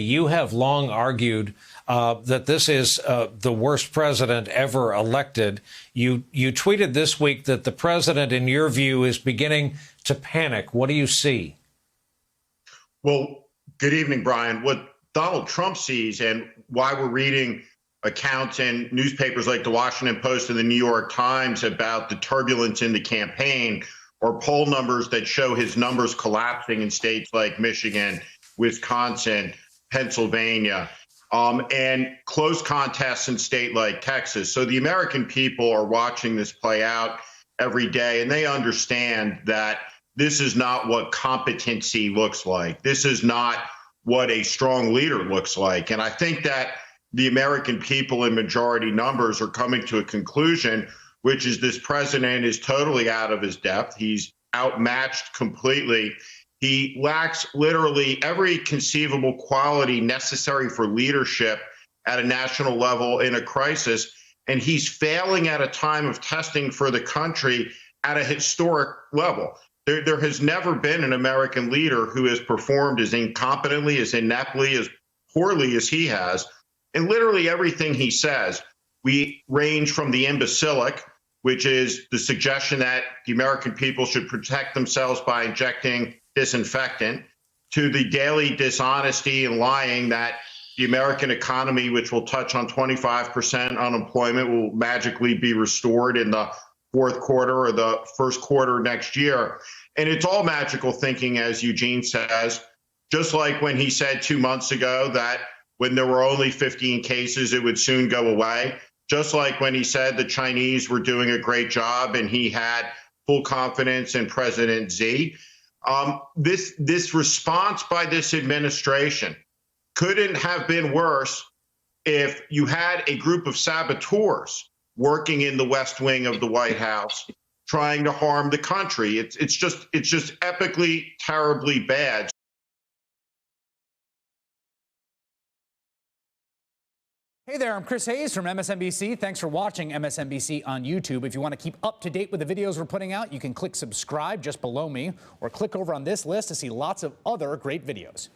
You have long argued that this is the worst president ever elected. You tweeted this week that the president, in your view, is beginning to panic. What do you see? Well, good evening, Brian. What Donald Trump sees and why we're reading accounts in newspapers like the Washington Post and the New York Times about the turbulence in the campaign, or poll numbers that show his numbers collapsing in states like Michigan, Wisconsin, Pennsylvania, and close contests in state like Texas. So the American people are watching this play out every day, and they understand that this is not what competency looks like. This is not what a strong leader looks like. And I think that the American people in majority numbers are coming to a conclusion, which is this president is totally out of his depth. He's outmatched completely. He lacks literally every conceivable quality necessary for leadership at a national level in a crisis. And he's failing at a time of testing for the country at a historic level. There has never been an American leader who has performed as incompetently, as ineptly, as poorly as he has. And literally everything he says, we range from the imbecilic, which is the suggestion that the American people should protect themselves by injecting disinfectant, to the daily dishonesty and lying that the American economy, which will touch on 25% unemployment, will magically be restored in the fourth quarter or the first quarter next year. And it's all magical thinking, as Eugene says, just like when he said 2 months ago that when there were only 15 cases, it would soon go away. Just like when he said the Chinese were doing a great job and he had full confidence in President Xi. This response by this administration couldn't have been worse if you had a group of saboteurs working in the West Wing of the White House trying to harm the country. It's just epically, terribly bad. Hey there, I'm Chris Hayes from MSNBC. Thanks for watching MSNBC on YouTube. If you want to keep up to date with the videos we're putting out, you can click subscribe just below me, or click over on this list to see lots of other great videos.